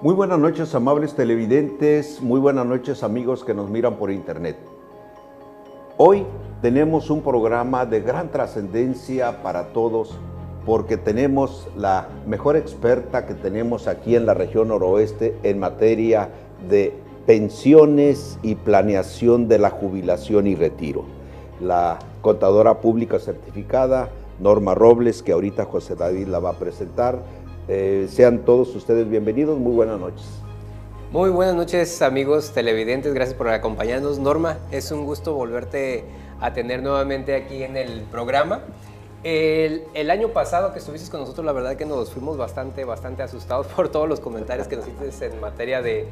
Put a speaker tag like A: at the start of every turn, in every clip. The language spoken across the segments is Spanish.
A: Muy buenas noches, amables televidentes, muy buenas noches, amigos que nos miran por internet. Hoy tenemos un programa de gran trascendencia para todos porque tenemos la mejor experta que tenemos aquí en la región noroeste en materia de pensiones y planeación de la jubilación y retiro. La contadora pública certificada, Norma Robles, que ahorita José David la va a presentar. Sean todos ustedes bienvenidos, muy buenas noches.
B: Muy buenas noches, amigos televidentes, gracias por acompañarnos. Norma, es un gusto volverte a tener nuevamente aquí en el programa. El año pasado que estuviste con nosotros, la verdad que nos fuimos bastante asustados por todos los comentarios que nos hiciste en materia de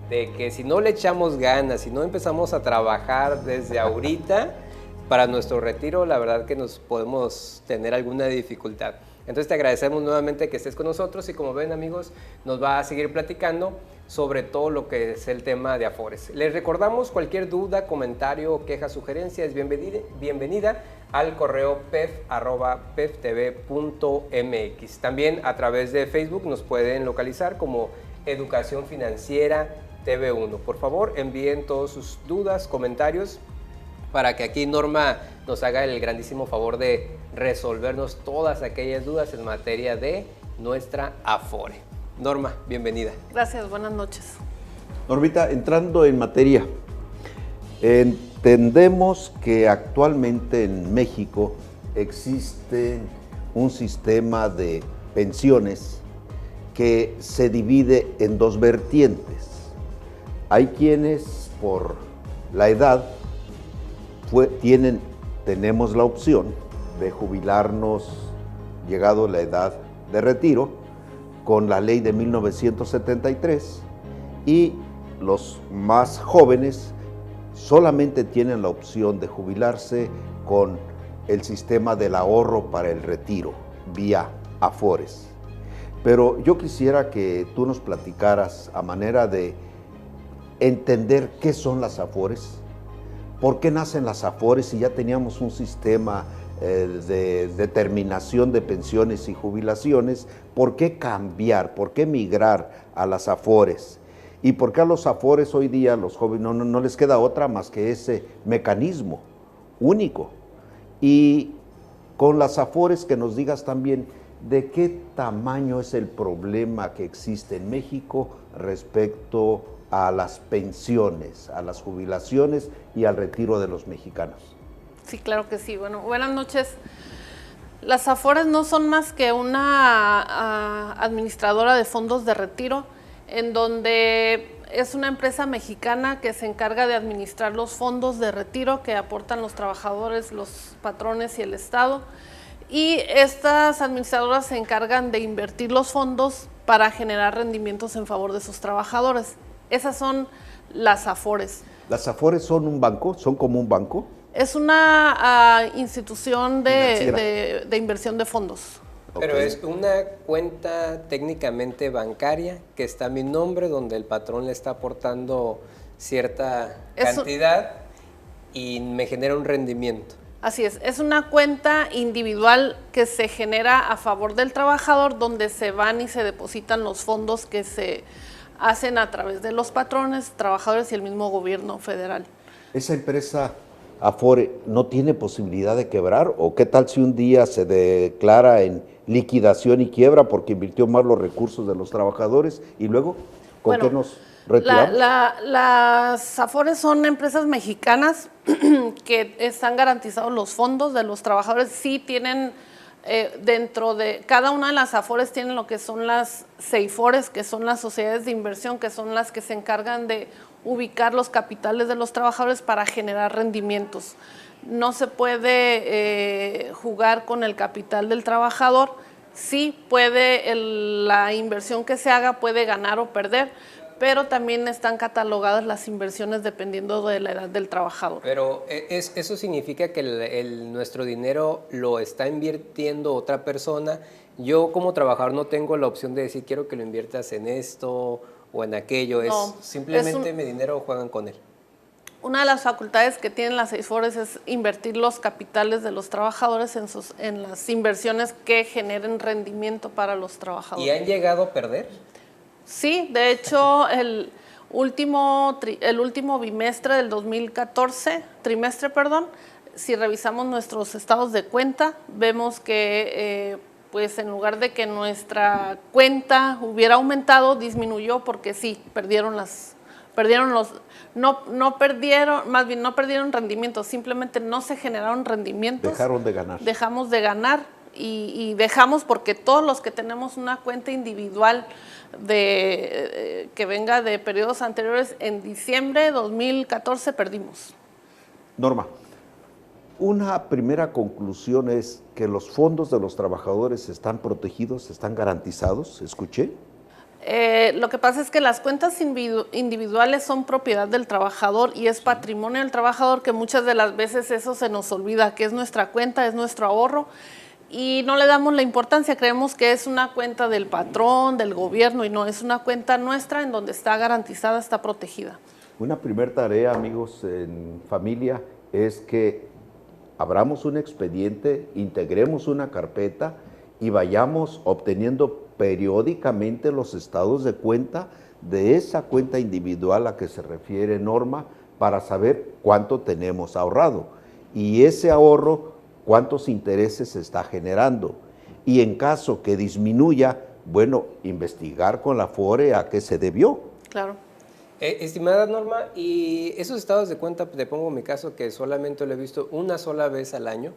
B: que si no le echamos ganas, si no empezamos a trabajar desde ahorita para nuestro retiro, la verdad que nos podemos tener alguna dificultad. Entonces te agradecemos nuevamente que estés con nosotros y como ven, amigos, nos va a seguir platicando sobre todo lo que es el tema de Afores. Les recordamos cualquier duda, comentario, queja, sugerencia es bienvenida al correo pef@peftv.mx. También a través de Facebook nos pueden localizar como Educación Financiera TV1. Por favor, envíen todas sus dudas, comentarios, para que aquí Norma nos haga el grandísimo favor de resolvernos todas aquellas dudas en materia de nuestra Afore. Norma, bienvenida.
C: Gracias, buenas noches.
A: Normita, entrando en materia, entendemos que actualmente en México existe un sistema de pensiones que se divide en dos vertientes. Hay quienes por la edad tenemos la opción de jubilarnos llegado la edad de retiro con la ley de 1973 y los más jóvenes solamente tienen la opción de jubilarse con el sistema del ahorro para el retiro vía Afores. Pero yo quisiera que tú nos platicaras a manera de entender qué son las Afores. ¿Por qué nacen las Afores si ya teníamos un sistema de determinación de pensiones y jubilaciones? ¿Por qué cambiar? ¿Por qué migrar a las Afores? ¿Y por qué a los Afores hoy día los jóvenes no les queda otra más que ese mecanismo único? Y con las Afores que nos digas también de qué tamaño es el problema que existe en México respecto a las pensiones, a las jubilaciones y al retiro de los mexicanos.
C: Sí, claro que sí. Bueno, buenas noches. Las Afores no son más que una administradora de fondos de retiro, en donde es una empresa mexicana que se encarga de administrar los fondos de retiro que aportan los trabajadores, los patrones y el Estado. Y estas administradoras se encargan de invertir los fondos para generar rendimientos en favor de sus trabajadores. Esas son las Afores.
A: ¿Las Afores son un banco? ¿Son como un banco?
C: Es una institución de inversión de fondos.
B: Pero es una cuenta técnicamente bancaria que está a mi nombre, donde el patrón le está aportando cierta cantidad y me genera un rendimiento.
C: Así es una cuenta individual que se genera a favor del trabajador, donde se van y se depositan los fondos que se hacen a través de los patrones, trabajadores y el mismo gobierno federal.
A: ¿Esa empresa Afore no tiene posibilidad de quebrar? ¿O qué tal si un día se declara en liquidación y quiebra porque invirtió más los recursos de los trabajadores? Y luego, ¿con qué nos retiramos?
C: Las Afores son empresas mexicanas que están garantizados los fondos de los trabajadores. Sí tienen, dentro de cada una de las Afores tienen lo que son las CEIFORES, que son las sociedades de inversión, que son las que se encargan de ubicar los capitales de los trabajadores para generar rendimientos. No se puede jugar con el capital del trabajador. Sí puede, la inversión que se haga puede ganar o perder, pero también están catalogadas las inversiones dependiendo de la edad del trabajador.
B: Pero eso significa que nuestro dinero lo está invirtiendo otra persona. Yo como trabajador no tengo la opción de decir quiero que lo inviertas en esto o en aquello. No, simplemente mi dinero juegan con él.
C: Una de las facultades que tienen las CEIFORES es invertir los capitales de los trabajadores en las inversiones que generen rendimiento para los trabajadores.
B: ¿Y han llegado a perder?
C: Sí, de hecho, el último bimestre del 2014, trimestre, perdón, si revisamos nuestros estados de cuenta, vemos que pues en lugar de que nuestra cuenta hubiera aumentado, disminuyó porque sí, no perdieron rendimientos, simplemente no se generaron rendimientos.
A: Dejaron de ganar.
C: Dejamos de ganar y dejamos porque todos los que tenemos una cuenta individual que venga de periodos anteriores, en diciembre de 2014 perdimos.
A: Norma, una primera conclusión es que los fondos de los trabajadores están protegidos, están garantizados, ¿escuché?
C: Lo que pasa es que las cuentas individuales son propiedad del trabajador y es patrimonio del trabajador, que muchas de las veces eso se nos olvida, que es nuestra cuenta, es nuestro ahorro y no le damos la importancia, creemos que es una cuenta del patrón, del gobierno y no, es una cuenta nuestra en donde está garantizada, está protegida.
A: Una primera tarea, amigos, en familia, es que abramos un expediente, integremos una carpeta y vayamos obteniendo periódicamente los estados de cuenta de esa cuenta individual a que se refiere Norma para saber cuánto tenemos ahorrado y ese ahorro cuántos intereses se está generando y en caso que disminuya, bueno, investigar con la Afore a qué se debió.
C: Claro.
B: Estimada Norma, y esos estados de cuenta, te pongo mi caso que solamente lo he visto una sola vez al año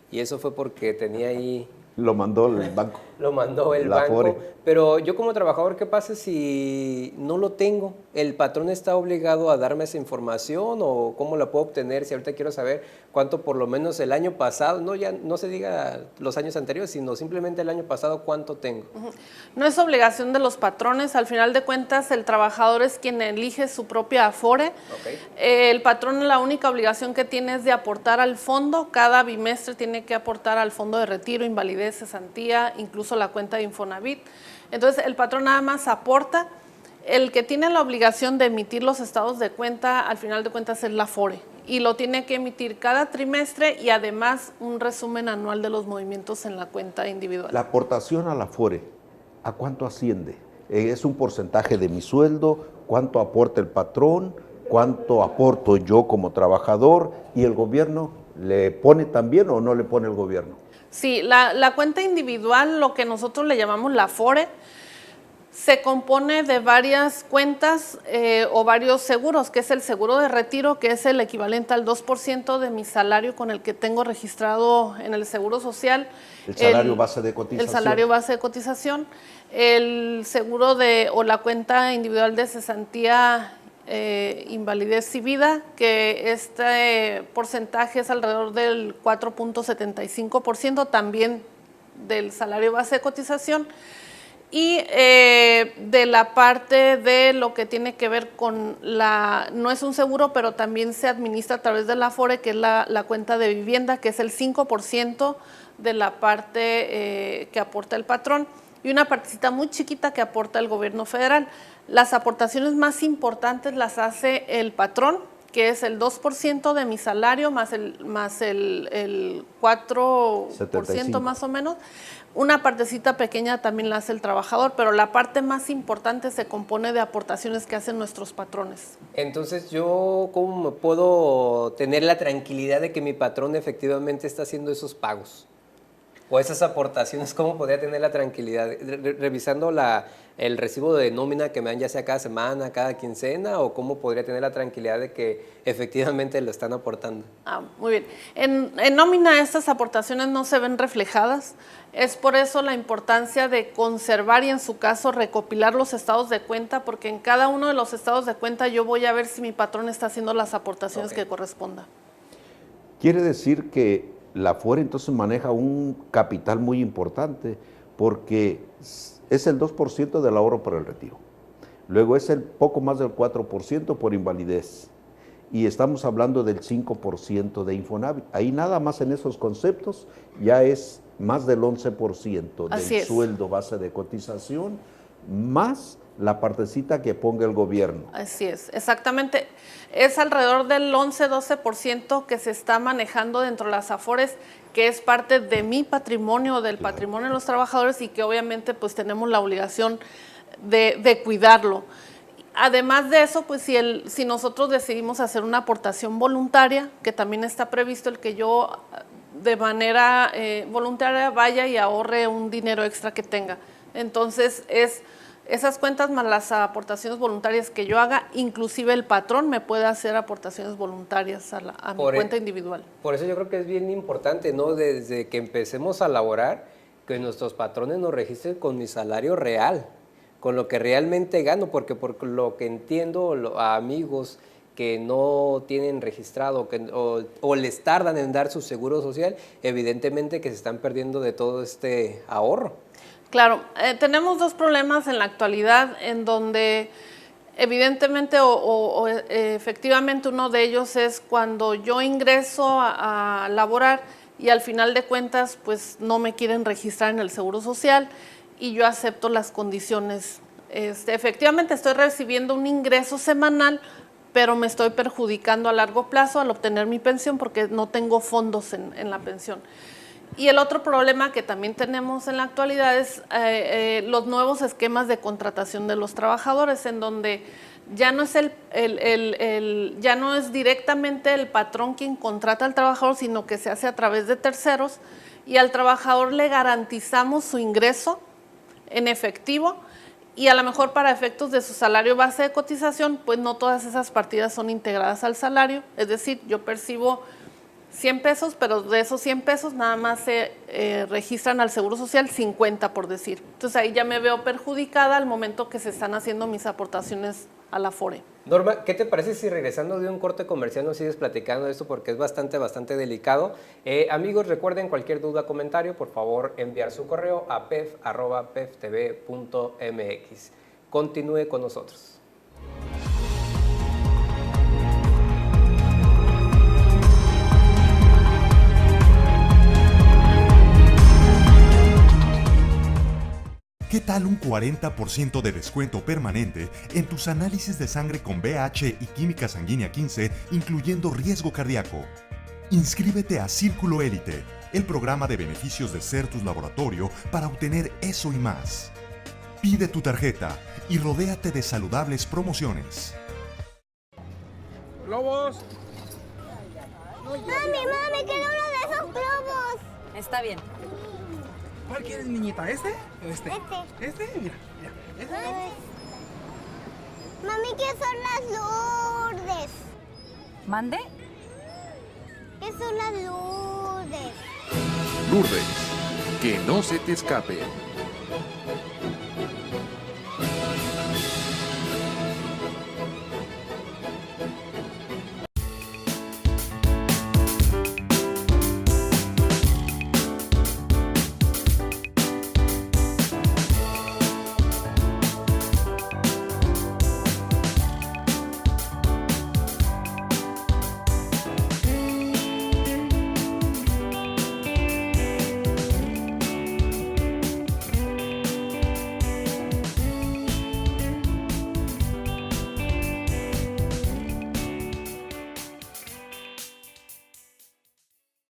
B: y eso fue porque tenía ahí...
A: Lo mandó el banco.
B: Lo mandó el banco. Afore. Pero yo como trabajador, ¿qué pasa si no lo tengo? ¿El patrón está obligado a darme esa información o cómo la puedo obtener? Si ahorita quiero saber cuánto por lo menos el año pasado, no ya no se diga los años anteriores, sino simplemente el año pasado, ¿cuánto tengo?
C: No es obligación de los patrones, al final de cuentas el trabajador es quien elige su propia Afore.
B: Okay.
C: El patrón la única obligación que tiene es de aportar al fondo, cada bimestre tiene que aportar al fondo de retiro, invalidez, cesantía, incluso la cuenta de Infonavit. Entonces el patrón nada más aporta, el que tiene la obligación de emitir los estados de cuenta, al final de cuentas es la Afore y lo tiene que emitir cada trimestre y además un resumen anual de los movimientos en la cuenta individual.
A: La aportación a la Afore, ¿a cuánto asciende? ¿Es un porcentaje de mi sueldo? ¿Cuánto aporta el patrón? ¿Cuánto aporto yo como trabajador? ¿Y el gobierno le pone también o no le pone el gobierno?
C: Sí, la cuenta individual, lo que nosotros le llamamos la Afore, se compone de varias cuentas o varios seguros, que es el seguro de retiro, que es el equivalente al 2% de mi salario con el que tengo registrado en el Seguro Social.
A: El salario base de cotización.
C: El salario base de cotización. El seguro o la cuenta individual de cesantía, invalidez y vida, que este porcentaje es alrededor del 4.75% también del salario base de cotización. Y de la parte de lo que tiene que ver con no es un seguro, pero también se administra a través de la Afore, que es la cuenta de vivienda, que es el 5% de la parte que aporta el patrón y una partecita muy chiquita que aporta el gobierno federal. Las aportaciones más importantes las hace el patrón, que es el 2% de mi salario más el 4%
A: 75.
C: más o menos. Una partecita pequeña también la hace el trabajador, pero la parte más importante se compone de aportaciones que hacen nuestros patrones.
B: Entonces, ¿yo cómo me puedo tener la tranquilidad de que mi patrón efectivamente está haciendo esos pagos? O esas aportaciones, ¿cómo podría tener la tranquilidad? ¿Revisando el recibo de nómina que me dan ya sea cada semana, cada quincena? ¿O cómo podría tener la tranquilidad de que efectivamente lo están aportando?
C: Muy bien. En nómina estas aportaciones no se ven reflejadas. Es por eso la importancia de conservar y en su caso recopilar los estados de cuenta, porque en cada uno de los estados de cuenta yo voy a ver si mi patrón está haciendo las aportaciones que correspondan.
A: Quiere decir que la Afore entonces maneja un capital muy importante porque es el 2% del ahorro para el retiro. Luego es el poco más del 4% por invalidez. Y estamos hablando del 5% de Infonavit. Ahí nada más en esos conceptos ya es más del 11% del sueldo base de cotización, más la partecita que ponga el gobierno.
C: Así es, exactamente. Es alrededor del 11-12% que se está manejando dentro de las Afores, que es parte de mi patrimonio, del patrimonio de los trabajadores y que obviamente pues tenemos la obligación de cuidarlo. Además de eso, pues si nosotros decidimos hacer una aportación voluntaria, que también está previsto el que yo de manera voluntaria vaya y ahorre un dinero extra que tenga. Entonces, esas cuentas más las aportaciones voluntarias que yo haga, inclusive el patrón me puede hacer aportaciones voluntarias a mi cuenta individual.
B: Por eso yo creo que es bien importante, ¿no? Desde que empecemos a laborar, que nuestros patrones nos registren con mi salario real, con lo que realmente gano, porque por lo que entiendo a amigos que no tienen registrado o les tardan en dar su seguro social, evidentemente que se están perdiendo de todo este ahorro.
C: Claro, tenemos dos problemas en la actualidad en donde evidentemente efectivamente uno de ellos es cuando yo ingreso a laborar y al final de cuentas pues no me quieren registrar en el seguro social y yo acepto las condiciones. Efectivamente estoy recibiendo un ingreso semanal, pero me estoy perjudicando a largo plazo al obtener mi pensión porque no tengo fondos en la pensión. Y el otro problema que también tenemos en la actualidad es los nuevos esquemas de contratación de los trabajadores, en donde ya no es ya no es directamente el patrón quien contrata al trabajador, sino que se hace a través de terceros y al trabajador le garantizamos su ingreso en efectivo y a lo mejor para efectos de su salario base de cotización, pues no todas esas partidas son integradas al salario, es decir, yo percibo 100 pesos, pero de esos 100 pesos nada más se registran al Seguro Social 50, por decir. Entonces ahí ya me veo perjudicada al momento que se están haciendo mis aportaciones a la Afore.
B: Norma, ¿qué te parece si regresando de un corte comercial nos sigues platicando de esto? Porque es bastante delicado. Amigos, recuerden cualquier duda, comentario, por favor enviar su correo a pef@peftv.mx. Continúe con nosotros.
D: ¿Qué tal un 40% de descuento permanente en tus análisis de sangre con BH y química sanguínea 15, incluyendo riesgo cardíaco? Inscríbete a Círculo Élite, el programa de beneficios de Certus Laboratorio para obtener eso y más. Pide tu tarjeta y rodéate de saludables promociones.
E: ¡Globos!
F: Mami, quiero uno de esos globos.
G: Está bien.
E: ¿Cuál quieres, niñita? ¿Este o este? ¿Este? Mira. ¿Este?
F: Mami, ¿qué son las Lourdes?
G: ¿Mande?
F: ¿Qué son las Lourdes?
H: Lourdes, que no se te escape.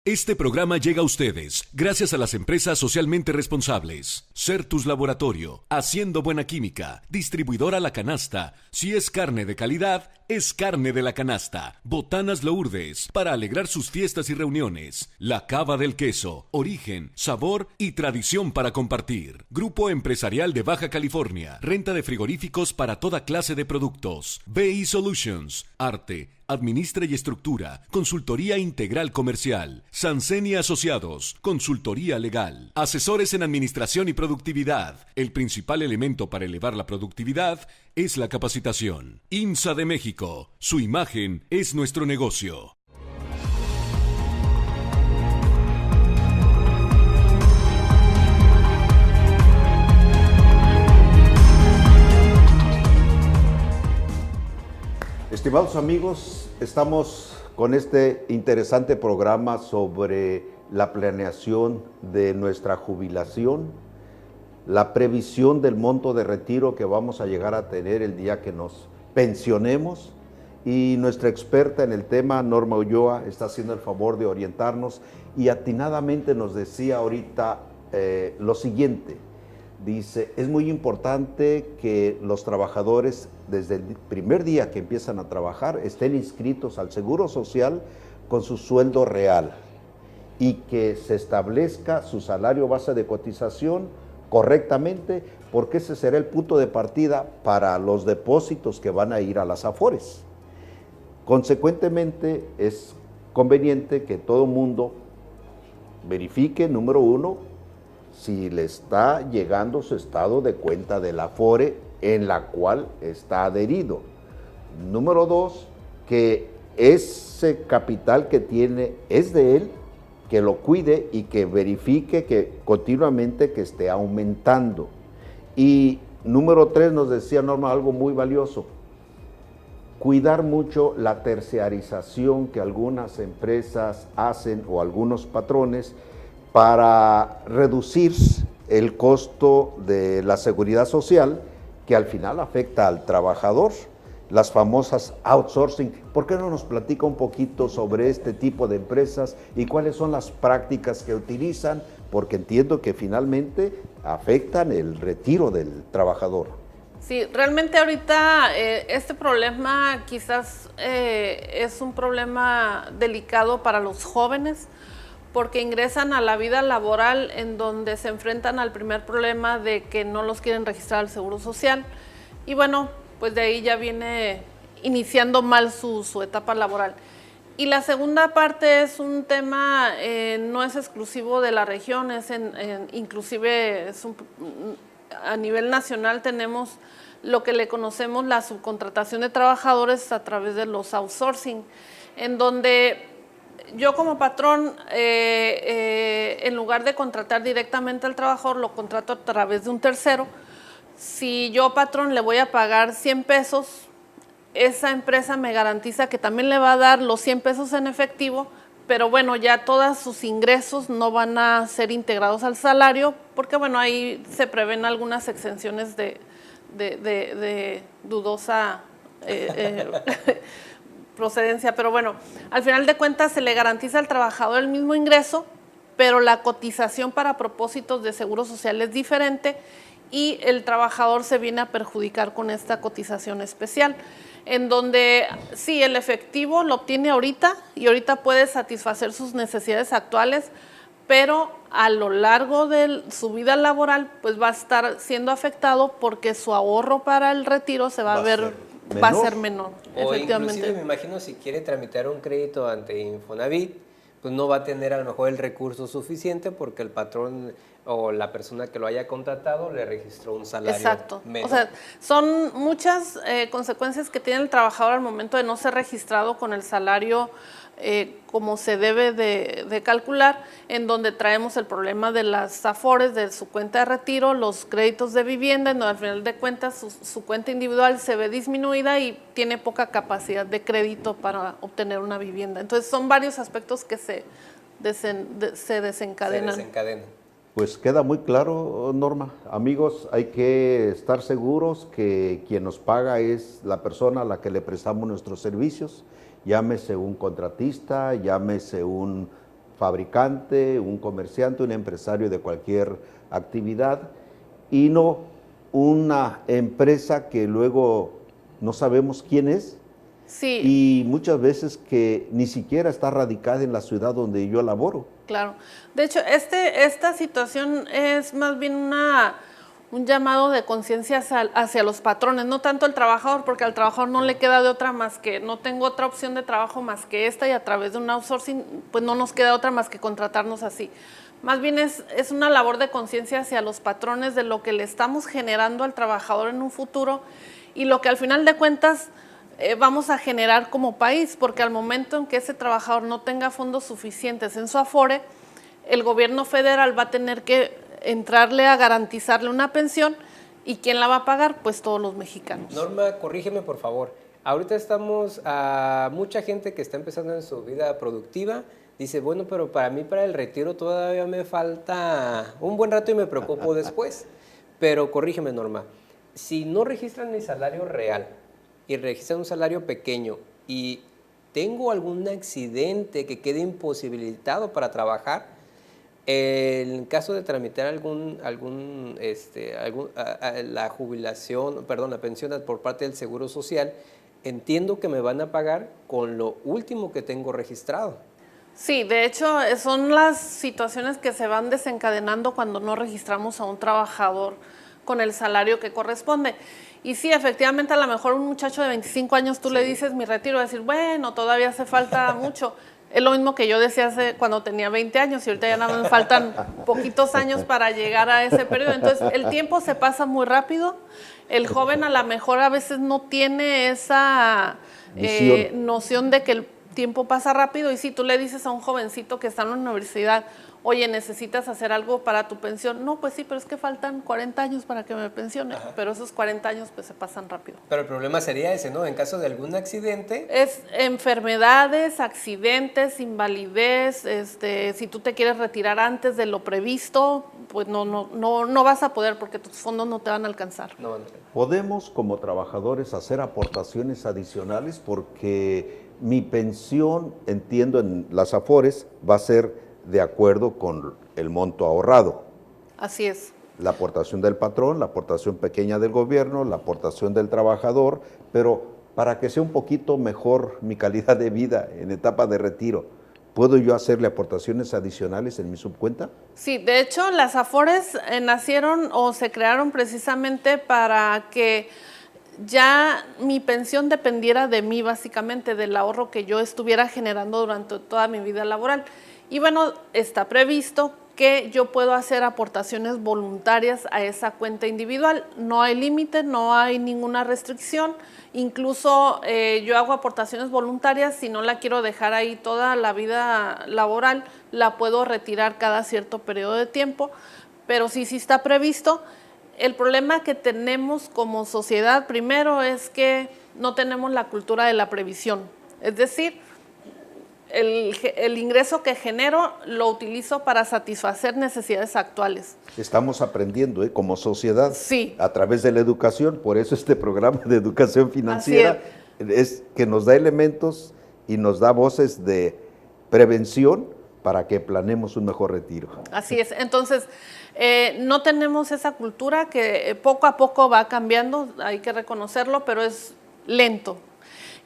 I: Este programa llega a ustedes gracias a las empresas socialmente responsables. Certus Laboratorio, haciendo buena química. Distribuidora La Canasta. Si es carne de calidad, es carne de La Canasta. Botanas Lourdes, para alegrar sus fiestas y reuniones. La Cava del Queso, origen, sabor y tradición para compartir. Grupo Empresarial de Baja California. Renta de frigoríficos para toda clase de productos. BI Solutions, arte, administra y estructura, consultoría integral comercial. Sanseni Asociados, consultoría legal. Asesores en administración y productividad. El principal elemento para elevar la productividad es la capacitación. IMSA de México, su imagen es nuestro negocio.
A: Estimados amigos, estamos con este interesante programa sobre la planeación de nuestra jubilación, la previsión del monto de retiro que vamos a llegar a tener el día que nos pensionemos, y nuestra experta en el tema, Norma Ulloa, está haciendo el favor de orientarnos y atinadamente nos decía ahorita lo siguiente: dice, es muy importante que los trabajadores desde el primer día que empiezan a trabajar estén inscritos al Seguro Social con su sueldo real y que se establezca su salario base de cotización correctamente, porque ese será el punto de partida para los depósitos que van a ir a las AFORES. Consecuentemente, es conveniente que todo mundo verifique, número uno, si le está llegando su estado de cuenta de la AFORE en la cual está adherido. Número dos, que ese capital que tiene es de él, que lo cuide y que verifique que continuamente que esté aumentando. Y número tres, nos decía Norma algo muy valioso, cuidar mucho la terciarización que algunas empresas hacen o algunos patrones para reducir el costo de la seguridad social que al final afecta al trabajador, las famosas outsourcing. ¿Por qué no nos platica un poquito sobre este tipo de empresas y cuáles son las prácticas que utilizan? Porque entiendo que finalmente afectan el retiro del trabajador.
C: Sí, realmente ahorita este problema quizás es un problema delicado para los jóvenes, porque ingresan a la vida laboral en donde se enfrentan al primer problema de que no los quieren registrar al Seguro Social. Y bueno, pues de ahí ya viene iniciando mal su etapa laboral. Y la segunda parte es un tema, no es exclusivo de la región, inclusive a nivel nacional tenemos lo que le conocemos la subcontratación de trabajadores a través de los outsourcing, en donde yo como patrón, en lugar de contratar directamente al trabajador, lo contrato a través de un tercero. Si yo, patrón, le voy a pagar 100 pesos, esa empresa me garantiza que también le va a dar los 100 pesos en efectivo, pero bueno, ya todos sus ingresos no van a ser integrados al salario, porque bueno, ahí se prevén algunas exenciones de dudosa procedencia, pero bueno, al final de cuentas se le garantiza al trabajador el mismo ingreso, pero la cotización para propósitos de seguro social es diferente y el trabajador se viene a perjudicar con esta cotización especial, en donde sí, el efectivo lo obtiene ahorita y ahorita puede satisfacer sus necesidades actuales, pero a lo largo de su vida laboral pues va a estar siendo afectado porque su ahorro para el retiro se va a ser menor.
B: O
C: Efectivamente.
B: inclusive me imagino si quiere tramitar un crédito ante Infonavit, pues no va a tener a lo mejor el recurso suficiente porque el patrón o la persona que lo haya contratado le registró un salario
C: Exacto.
B: menor.
C: O sea, son muchas consecuencias que tiene el trabajador al momento de no ser registrado con el salario como se debe de calcular, en donde traemos el problema de las AFORES, de su cuenta de retiro, los créditos de vivienda, en donde al final de cuentas su cuenta individual se ve disminuida y tiene poca capacidad de crédito para obtener una vivienda. Entonces son varios aspectos que se desencadenan.
A: Pues queda muy claro, Norma. Amigos, hay que estar seguros que quien nos paga es la persona a la que le prestamos nuestros servicios, llámese un contratista, llámese un fabricante, un comerciante, un empresario de cualquier actividad, y no una empresa que luego no sabemos quién es.
C: Sí.
A: Y muchas veces que ni siquiera está radicada en la ciudad donde yo laboro.
C: Claro. De hecho, esta situación es más bien un llamado de conciencia hacia los patrones, no tanto el trabajador, porque al trabajador no le queda de otra más que, no tengo otra opción de trabajo más que esta, y a través de un outsourcing, pues no nos queda otra más que contratarnos así. Más bien es una labor de conciencia hacia los patrones de lo que le estamos generando al trabajador en un futuro y lo que al final de cuentas vamos a generar como país, porque al momento en que ese trabajador no tenga fondos suficientes en su Afore, el gobierno federal va a tener que entrarle a garantizarle una pensión, ¿y quién la va a pagar? Pues todos los mexicanos.
B: Norma, corrígeme por favor. Ahorita estamos a mucha gente que está empezando en su vida productiva, dice, bueno, pero para mí para el retiro todavía me falta un buen rato y me preocupo después. Pero corrígeme, Norma, si no registran mi salario real y registran un salario pequeño y tengo algún accidente que quede imposibilitado para trabajar, En caso de tramitar la jubilación, perdón, la pensión por parte del Seguro Social, entiendo que me van a pagar con lo último que tengo registrado.
C: Sí, de hecho son las situaciones que se van desencadenando cuando no registramos a un trabajador con el salario que corresponde. Y sí, efectivamente, a lo mejor un muchacho de 25 años tú le dices mi retiro, va a decir, bueno, todavía hace falta mucho. Es lo mismo que yo decía cuando tenía 20 años y ahorita ya nada más me faltan poquitos años para llegar a ese periodo. Entonces, el tiempo se pasa muy rápido. El joven a lo mejor a veces no tiene esa noción de que el tiempo pasa rápido. Y si tú le dices a un jovencito que está en la universidad, oye, ¿necesitas hacer algo para tu pensión? No, pues sí, pero es que faltan 40 años para que me pensione. Ajá. Pero esos 40 años pues se pasan rápido.
B: Pero el problema sería ese, ¿no? En caso de algún accidente.
C: Es enfermedades, accidentes, invalidez, si tú te quieres retirar antes de lo previsto, pues no vas a poder porque tus fondos no te van a alcanzar.
B: No.
A: Podemos como trabajadores hacer aportaciones adicionales porque mi pensión, entiendo en las AFORES, va a ser de acuerdo con el monto ahorrado.
C: Así es.
A: La aportación del patrón, la aportación pequeña del gobierno, la aportación del trabajador, pero para que sea un poquito mejor mi calidad de vida en etapa de retiro, ¿puedo yo hacerle aportaciones adicionales en mi subcuenta?
C: Sí, de hecho las AFORES nacieron o se crearon precisamente para que ya mi pensión dependiera de mí, básicamente, del ahorro que yo estuviera generando durante toda mi vida laboral. Y bueno, está previsto que yo puedo hacer aportaciones voluntarias a esa cuenta individual. No hay límite, no hay ninguna restricción. Incluso yo hago aportaciones voluntarias, si no la quiero dejar ahí toda la vida laboral, la puedo retirar cada cierto periodo de tiempo, pero sí está previsto. El problema que tenemos como sociedad, primero, es que no tenemos la cultura de la previsión. Es decir, el ingreso que genero lo utilizo para satisfacer necesidades actuales.
A: Estamos aprendiendo como sociedad,
C: sí,
A: a través de la educación, por eso este programa de educación financiera es que nos da elementos y nos da voces de prevención para que planeemos un mejor retiro.
C: Así es, entonces no tenemos esa cultura que poco a poco va cambiando, hay que reconocerlo, pero es lento.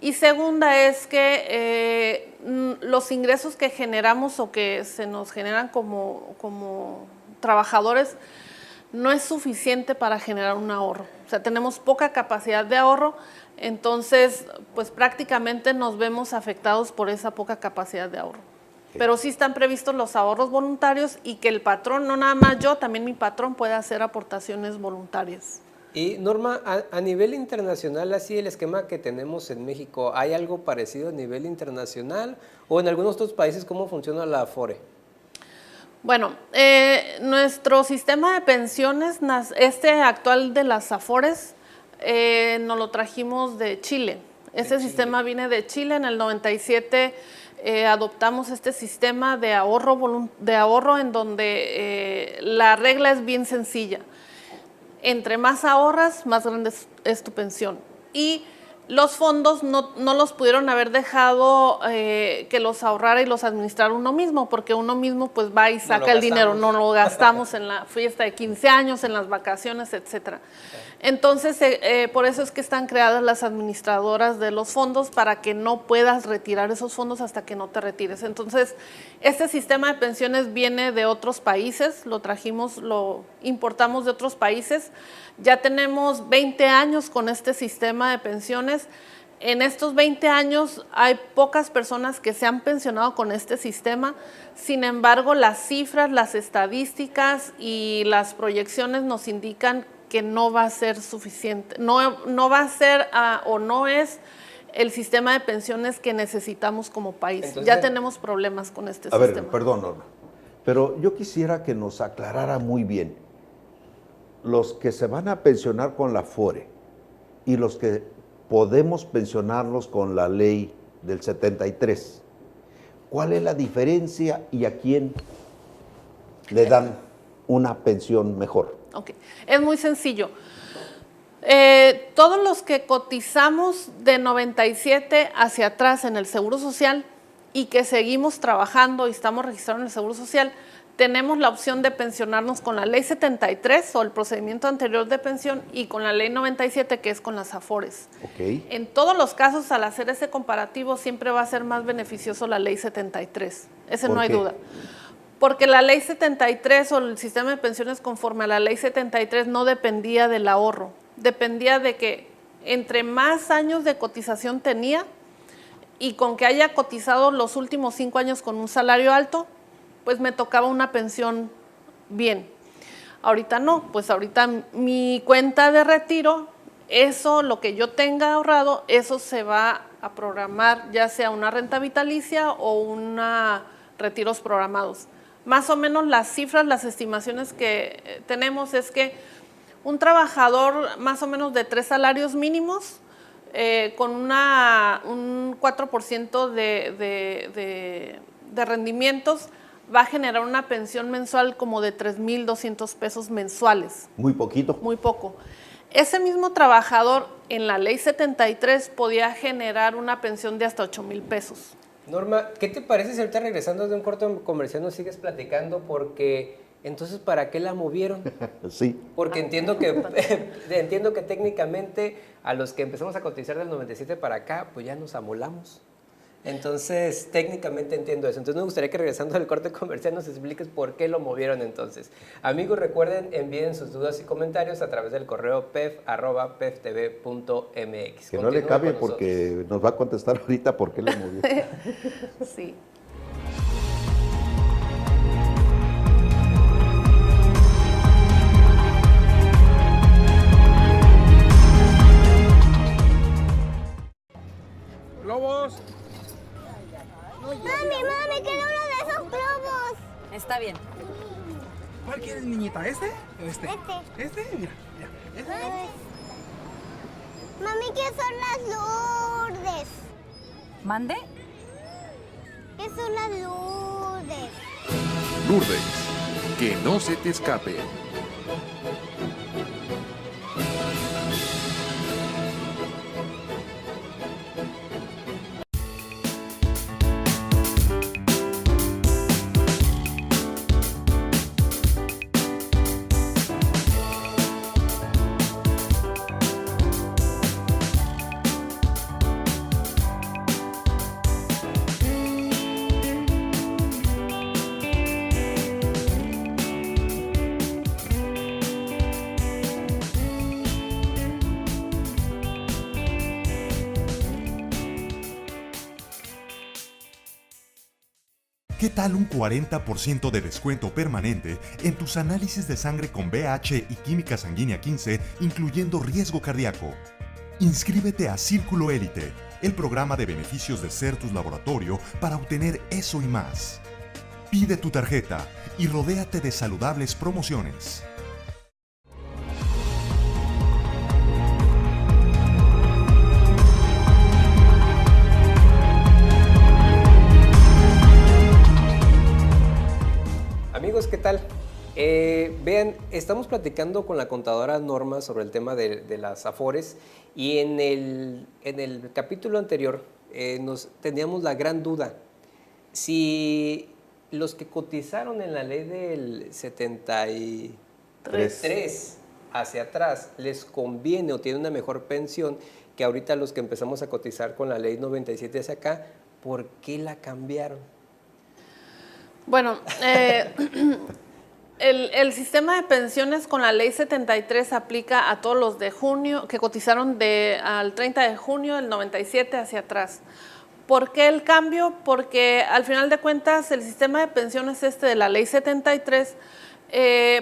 C: Y segunda es que los ingresos que generamos o que se nos generan como trabajadores no es suficiente para generar un ahorro. O sea, tenemos poca capacidad de ahorro, entonces pues prácticamente nos vemos afectados por esa poca capacidad de ahorro. Pero sí están previstos los ahorros voluntarios y que el patrón, no nada más yo, también mi patrón puede hacer aportaciones voluntarias.
B: Y Norma, a nivel internacional, así el esquema que tenemos en México, ¿hay algo parecido a nivel internacional? ¿O en algunos otros países cómo funciona la AFORE?
C: Bueno, nuestro sistema de pensiones, actual de las AFORES, nos lo trajimos de Chile. Ese sistema viene de Chile. En el 97 adoptamos este sistema de ahorro en donde la regla es bien sencilla. Entre más ahorras, más grande es tu pensión. Y los fondos no los pudieron haber dejado que los ahorrara y los administrara uno mismo, porque uno mismo pues va y saca el dinero, no lo gastamos en la fiesta de 15 años, en las vacaciones, etcétera. Entonces, por eso es que están creadas las administradoras de los fondos para que no puedas retirar esos fondos hasta que no te retires. Entonces, este sistema de pensiones viene de otros países, lo importamos de otros países. Ya tenemos 20 años con este sistema de pensiones. En estos 20 años hay pocas personas que se han pensionado con este sistema. Sin embargo, las cifras, las estadísticas y las proyecciones nos indican que no va a ser suficiente, no va a ser o no es el sistema de pensiones que necesitamos como país. Entonces, ya tenemos problemas con este sistema.
A: A ver, perdón, Norma, pero yo quisiera que nos aclarara muy bien. Los que se van a pensionar con la AFORE y los que podemos pensionarlos con la ley del 73, ¿cuál es la diferencia y a quién le dan una pensión mejor?
C: Ok, es muy sencillo. Todos los que cotizamos de 97 hacia atrás en el Seguro Social, y que seguimos trabajando y estamos registrados en el Seguro Social, tenemos la opción de pensionarnos con la Ley 73 o el procedimiento anterior de pensión y con la Ley 97, que es con las AFORES.
A: Ok.
C: En todos los casos, al hacer ese comparativo, siempre va a ser más beneficioso la Ley 73. Ese no hay duda. Porque la Ley 73 o el sistema de pensiones conforme a la Ley 73 no dependía del ahorro. Dependía de que entre más años de cotización tenía y con que haya cotizado los últimos 5 años con un salario alto, pues me tocaba una pensión bien. Ahorita no, pues ahorita mi cuenta de retiro, eso, lo que yo tenga ahorrado, eso se va a programar, ya sea una renta vitalicia o una retiros programados. Más o menos las cifras, las estimaciones que tenemos es que un trabajador más o menos de 3 salarios mínimos, con un 4% de rendimientos, va a generar una pensión mensual como de 3,200 pesos mensuales.
A: Muy poquito.
C: Muy poco. Ese mismo trabajador en la Ley 73 podía generar una pensión de hasta 8,000 pesos.
B: Norma, ¿qué te parece si ahorita regresando de un corto comercial nos sigues platicando? Porque entonces, ¿para qué la movieron?
A: Sí.
B: Porque entiendo que técnicamente a los que empezamos a cotizar del 97 para acá, pues ya nos amolamos. Entonces, técnicamente entiendo eso. Entonces, me gustaría que regresando al corte comercial nos expliques por qué lo movieron entonces. Amigos, recuerden, envíen sus dudas y comentarios a través del correo pef@peftv.mx.
A: Que no le cambie porque nos va a contestar ahorita por qué lo movió.
C: Sí.
E: Globos.
F: Mami, quiero uno de esos globos.
G: Está bien.
E: ¿Cuál quieres, niñita? ¿Este o este?
F: Este.
E: Mira. Este.
F: Mami, ¿qué son las Lourdes?
G: ¿Mande?
F: ¿Qué son las Lourdes?
H: Lourdes, que no se te escape.
D: ¿Qué tal un 40% de descuento permanente en tus análisis de sangre con BH y química sanguínea 15, incluyendo riesgo cardíaco? Inscríbete a Círculo Élite, el programa de beneficios de Certus Laboratorio para obtener eso y más. Pide tu tarjeta y rodéate de saludables promociones.
B: Amigos, ¿qué tal? Vean, estamos platicando con la contadora Norma sobre el tema de las AFORES y en el capítulo anterior teníamos la gran duda. Si los que cotizaron en la ley del 73 hacia atrás les conviene o tienen una mejor pensión que ahorita los que empezamos a cotizar con la ley 97 hacia acá, ¿por qué la cambiaron?
C: Bueno, el sistema de pensiones con la ley 73 aplica a todos los de junio, que cotizaron al 30 de junio del 97 hacia atrás. ¿Por qué el cambio? Porque al final de cuentas el sistema de pensiones de la ley 73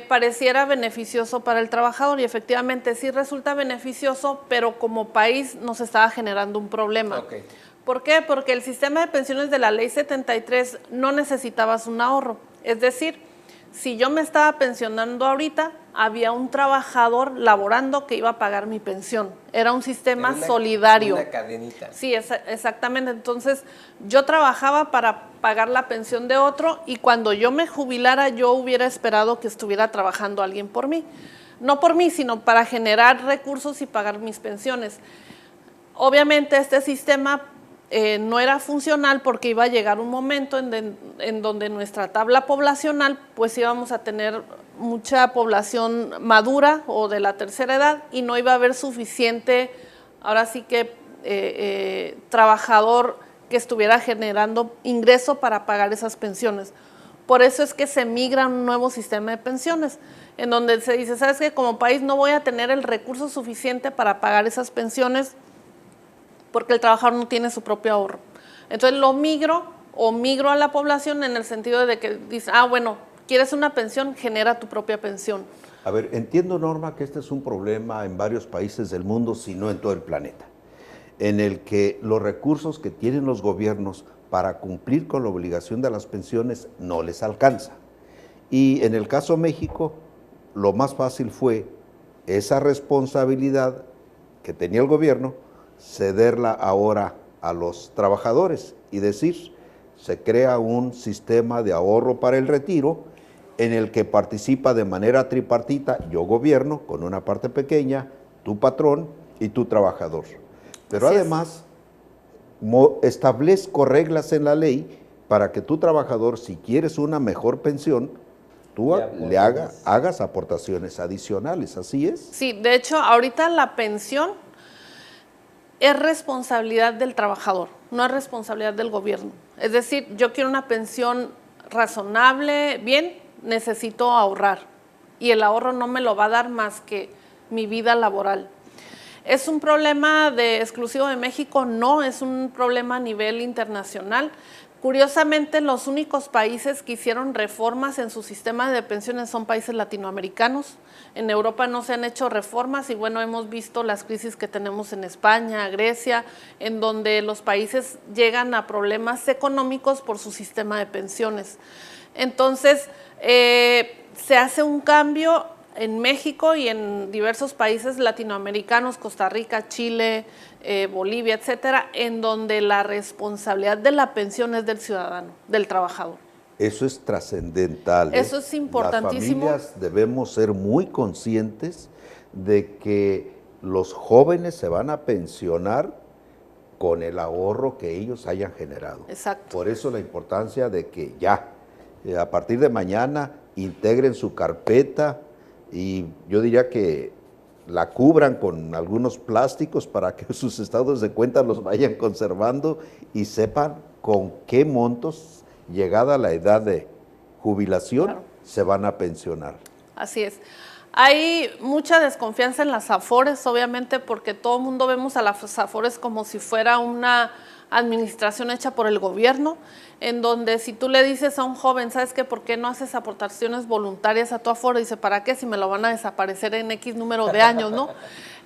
C: pareciera beneficioso para el trabajador y efectivamente sí resulta beneficioso, pero como país nos estaba generando un problema.
B: Okay.
C: ¿Por qué? Porque el sistema de pensiones de la ley 73 no necesitabas un ahorro. Es decir, si yo me estaba pensionando ahorita, había un trabajador laborando que iba a pagar mi pensión. Era un sistema solidario.
B: Una cadenita.
C: Sí, exactamente. Entonces, yo trabajaba para pagar la pensión de otro y cuando yo me jubilara, yo hubiera esperado que estuviera trabajando alguien por mí. No por mí, sino para generar recursos y pagar mis pensiones. Obviamente, este sistema no era funcional porque iba a llegar un momento en donde nuestra tabla poblacional, pues íbamos a tener mucha población madura o de la tercera edad y no iba a haber suficiente, ahora sí que trabajador que estuviera generando ingreso para pagar esas pensiones. Por eso es que se migra a un nuevo sistema de pensiones, en donde se dice, ¿sabes qué? Como país no voy a tener el recurso suficiente para pagar esas pensiones porque el trabajador no tiene su propio ahorro. Entonces lo migro a la población en el sentido de que dice, bueno, quieres una pensión, genera tu propia pensión.
A: A ver, entiendo, Norma, que este es un problema en varios países del mundo, si no en todo el planeta, en el que los recursos que tienen los gobiernos para cumplir con la obligación de las pensiones no les alcanza. Y en el caso de México, lo más fácil fue esa responsabilidad que tenía el gobierno, cederla ahora a los trabajadores y decir, se crea un sistema de ahorro para el retiro en el que participa de manera tripartita, yo gobierno con una parte pequeña, tu patrón y tu trabajador. Pero
C: Así
A: además establezco reglas en la ley para que tu trabajador, si quieres una mejor pensión, tú le hagas aportaciones adicionales, ¿así es?
C: Sí, de hecho, ahorita la pensión es responsabilidad del trabajador, no es responsabilidad del gobierno. Es decir, yo quiero una pensión razonable, bien, necesito ahorrar. Y el ahorro no me lo va a dar más que mi vida laboral. ¿Es un problema exclusivo de México? No, es un problema a nivel internacional. Curiosamente, los únicos países que hicieron reformas en su sistema de pensiones son países latinoamericanos. En Europa no se han hecho reformas y bueno, hemos visto las crisis que tenemos en España, Grecia, en donde los países llegan a problemas económicos por su sistema de pensiones. Entonces, se hace un cambio en México y en diversos países latinoamericanos, Costa Rica, Chile, Bolivia, etcétera, en donde la responsabilidad de la pensión es del ciudadano, del trabajador.
A: Eso es trascendental.
C: Eso es importantísimo.
A: Las familias debemos ser muy conscientes de que los jóvenes se van a pensionar con el ahorro que ellos hayan generado.
C: Exacto.
A: Por eso la importancia de que a partir de mañana, integren su carpeta y yo diría que la cubran con algunos plásticos para que sus estados de cuenta los vayan conservando y sepan con qué montos, llegada la edad de jubilación, se van a pensionar.
C: Así es. Hay mucha desconfianza en las AFORES, obviamente, porque todo el mundo vemos a las AFORES como si fuera una administración hecha por el gobierno, en donde si tú le dices a un joven, ¿sabes qué? ¿Por qué no haces aportaciones voluntarias a tu AFORE? Dice, ¿para qué? Si me lo van a desaparecer en X número de años, ¿no?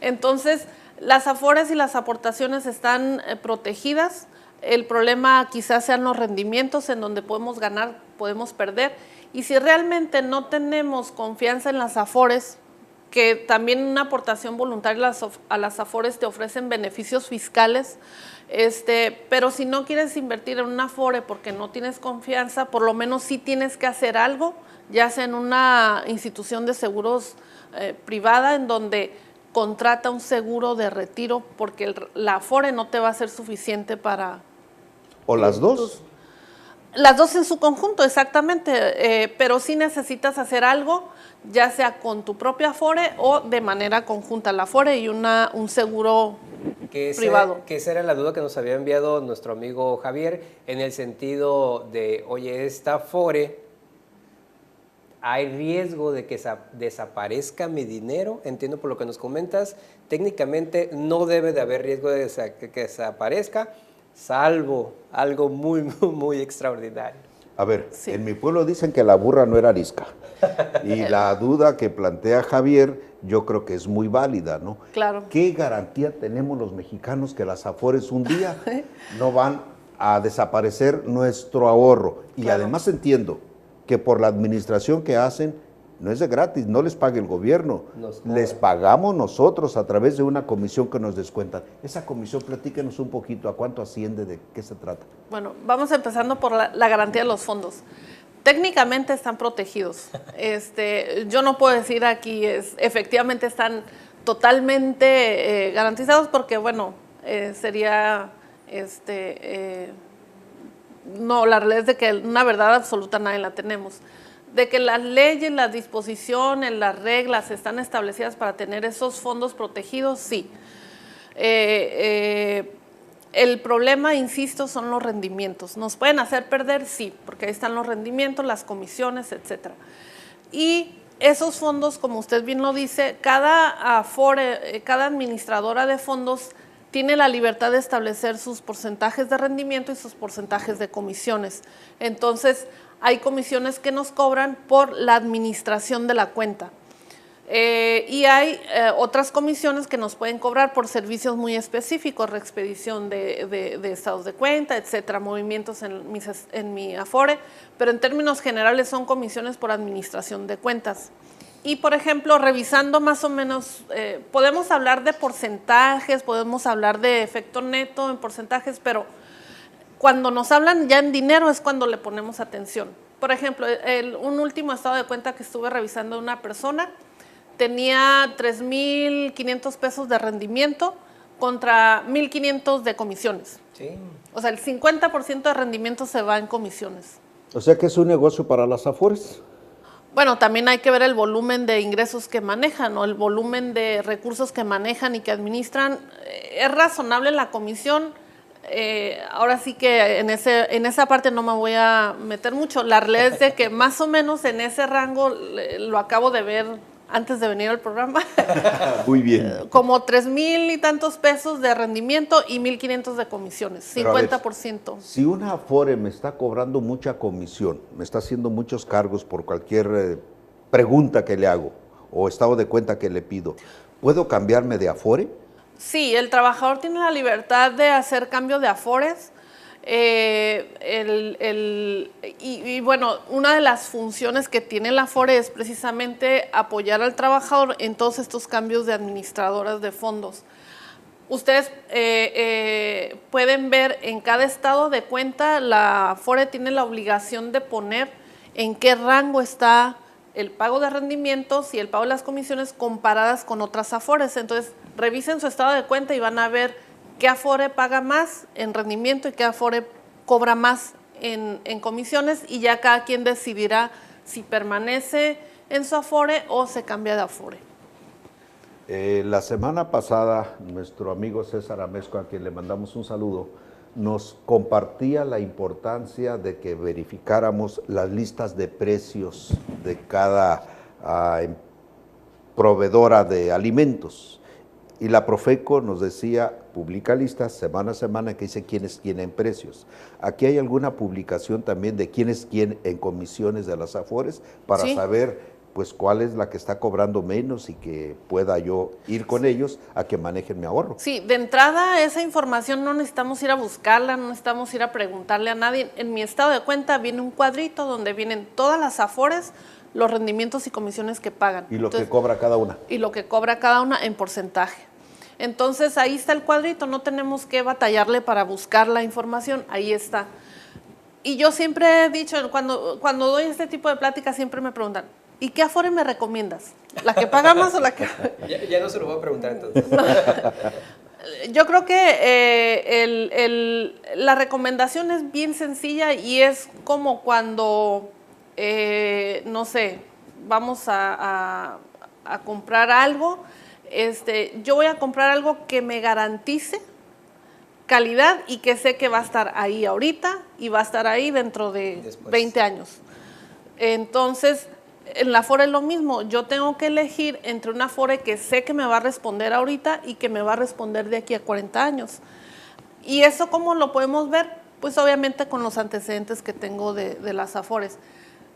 C: Entonces, las AFORES y las aportaciones están protegidas. El problema quizás sean los rendimientos, en donde podemos ganar, podemos perder. Y si realmente no tenemos confianza en las AFORES, que también una aportación voluntaria a las AFORES te ofrecen beneficios fiscales, pero si no quieres invertir en una AFORE porque no tienes confianza, por lo menos sí tienes que hacer algo, ya sea en una institución de seguros privada, en donde contrata un seguro de retiro, porque la AFORE no te va a ser suficiente para...
A: ¿O las dos?
C: Las dos en su conjunto, exactamente, pero sí necesitas hacer algo, ya sea con tu propia AFORE o de manera conjunta, la AFORE y un seguro privado.
B: Que esa era la duda que nos había enviado nuestro amigo Javier, en el sentido de, oye, esta AFORE, ¿hay riesgo de que desaparezca mi dinero? Entiendo por lo que nos comentas, técnicamente no debe de haber riesgo de que desaparezca, salvo algo muy, muy, muy extraordinario.
A: A ver, en mi pueblo dicen que la burra no era arisca. Y la duda que plantea Javier, yo creo que es muy válida, ¿no?
C: Claro.
A: ¿Qué garantía tenemos los mexicanos que las AFORES un día no van a desaparecer nuestro ahorro? Y además entiendo que por la administración que hacen, no es de gratis, no les paga el gobierno, les pagamos nosotros a través de una comisión que nos descuentan. Esa comisión, platíquenos un poquito, ¿a cuánto asciende? ¿De qué se trata?
C: Bueno, vamos empezando por la garantía de los fondos. Técnicamente están protegidos. Yo no puedo decir aquí, efectivamente están totalmente garantizados porque, bueno, sería No, la realidad es de que una verdad absoluta nadie la tenemos. De que las leyes, las disposiciones, las reglas están establecidas para tener esos fondos protegidos, sí. El problema, insisto, son los rendimientos. ¿Nos pueden hacer perder? Sí, porque ahí están los rendimientos, las comisiones, etcétera. Y esos fondos, como usted bien lo dice, cada Afore, cada administradora de fondos tiene la libertad de establecer sus porcentajes de rendimiento y sus porcentajes de comisiones. Entonces, hay comisiones que nos cobran por la administración de la cuenta. Y hay otras comisiones que nos pueden cobrar por servicios muy específicos, reexpedición de estados de cuenta, etcétera, movimientos en mi Afore, pero en términos generales son comisiones por administración de cuentas. Y, por ejemplo, revisando más o menos, podemos hablar de porcentajes, podemos hablar de efecto neto en porcentajes, pero cuando nos hablan ya en dinero es cuando le ponemos atención. Por ejemplo, un último estado de cuenta que estuve revisando de una persona tenía 3,500 pesos de rendimiento contra 1,500 de comisiones.
B: Sí.
C: O sea, el 50% de rendimiento se va en comisiones.
A: O sea que es un negocio para las Afores.
C: Bueno, también hay que ver el volumen de ingresos que manejan o el volumen de recursos que manejan y que administran. Es razonable la comisión. Ahora sí que en esa parte no me voy a meter mucho. La realidad es de que más o menos en ese rango lo acabo de ver antes de venir al programa.
A: Muy bien.
C: Como 3,000 y tantos pesos de rendimiento y 1,500 de comisiones,
A: Pero
C: 50%.
A: Si una Afore me está cobrando mucha comisión, me está haciendo muchos cargos por cualquier pregunta que le hago o estado de cuenta que le pido, ¿puedo cambiarme de Afore?
C: Sí, el trabajador tiene la libertad de hacer cambio de Afores. Y bueno, una de las funciones que tiene la Afore es precisamente apoyar al trabajador en todos estos cambios de administradoras de fondos. Ustedes pueden ver en cada estado de cuenta, la Afore tiene la obligación de poner en qué rango está el pago de rendimientos y el pago de las comisiones comparadas con otras Afores. Entonces, revisen su estado de cuenta y van a ver qué Afore paga más en rendimiento y qué Afore cobra más en comisiones, y ya cada quien decidirá si permanece en su Afore o se cambia de Afore.
A: La semana pasada, nuestro amigo César Amezco, a quien le mandamos un saludo, nos compartía la importancia de que verificáramos las listas de precios de cada proveedora de alimentos. Y la Profeco nos decía, publica listas semana a semana que dice quiénes tienen precios. ¿Aquí hay alguna publicación también de quién es quién en comisiones de las Afores para saber pues cuál es la que está cobrando menos y que pueda yo ir con ellos a que manejen mi ahorro?
C: Sí, de entrada esa información no necesitamos ir a buscarla, no necesitamos ir a preguntarle a nadie. En mi estado de cuenta viene un cuadrito donde vienen todas las Afores, los rendimientos y comisiones que pagan.
A: Y lo que cobra cada una.
C: Y lo que cobra cada una en porcentaje. Entonces ahí está el cuadrito, no tenemos que batallarle para buscar la información, ahí está. Y yo siempre he dicho, cuando doy este tipo de pláticas siempre me preguntan, ¿y qué Afore me recomiendas? ¿La que paga más o la que...?
B: Ya no se lo voy a preguntar entonces.
C: Yo creo que la recomendación es bien sencilla y es como cuando, no sé, vamos a comprar algo. Yo voy a comprar algo que me garantice calidad y que sé que va a estar ahí ahorita y va a estar ahí dentro de 20 años. Entonces, en la Afore es lo mismo. Yo tengo que elegir entre una Afore que sé que me va a responder ahorita y que me va a responder de aquí a 40 años. ¿Y eso cómo lo podemos ver? Pues obviamente con los antecedentes que tengo de las Afores.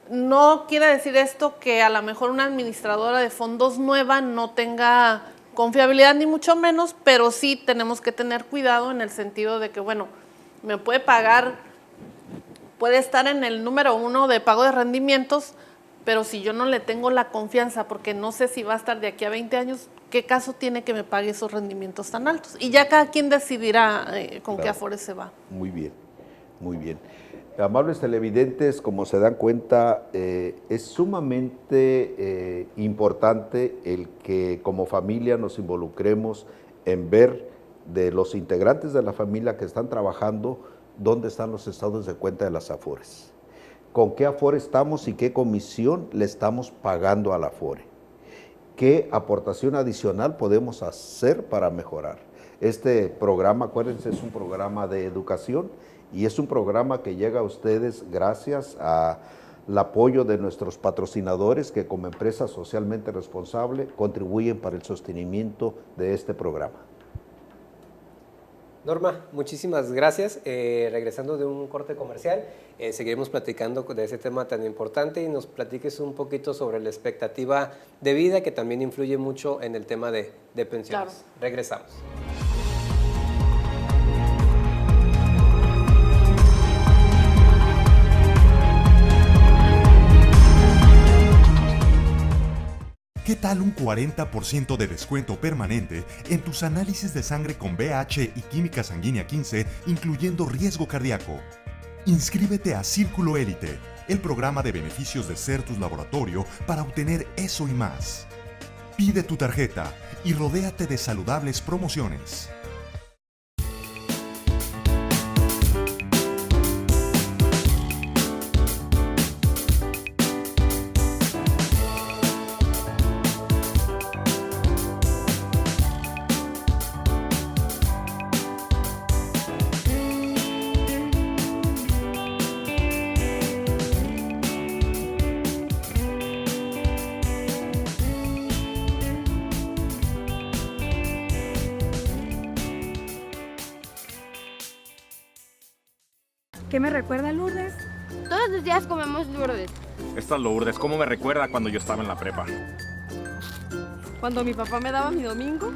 C: No quiere decir esto que a lo mejor una administradora de fondos nueva no tenga confiabilidad ni mucho menos, pero sí tenemos que tener cuidado en el sentido de que, bueno, me puede pagar, puede estar en el número 1 de pago de rendimientos, pero si yo no le tengo la confianza porque no sé si va a estar de aquí a 20 años, ¿qué caso tiene que me pague esos rendimientos tan altos? Y ya cada quien decidirá con qué Afore se va.
A: Muy bien, muy bien. Amables televidentes, como se dan cuenta, es sumamente importante el que como familia nos involucremos en ver de los integrantes de la familia que están trabajando, dónde están los estados de cuenta de las AFORES, con qué AFORE estamos y qué comisión le estamos pagando a la AFORE, qué aportación adicional podemos hacer para mejorar. Este programa, acuérdense, es un programa de educación y es un programa que llega a ustedes gracias al apoyo de nuestros patrocinadores que como empresa socialmente responsable contribuyen para el sostenimiento de este programa.
B: Norma, muchísimas gracias. Regresando de un corte comercial, seguiremos platicando de ese tema tan importante y nos platiques un poquito sobre la expectativa de vida que también influye mucho en el tema de pensiones. Claro. Regresamos.
D: ¿Qué tal un 40% de descuento permanente en tus análisis de sangre con BH y química sanguínea 15, incluyendo riesgo cardíaco? Inscríbete a Círculo Élite, el programa de beneficios de Certus Laboratorio para obtener eso y más. Pide tu tarjeta y rodéate de saludables promociones.
J: ¿Qué me recuerda Lourdes?
F: Todos los días comemos Lourdes.
K: Esta Lourdes, ¿cómo me recuerda cuando yo estaba en la prepa?
J: Cuando mi papá me daba mi domingo.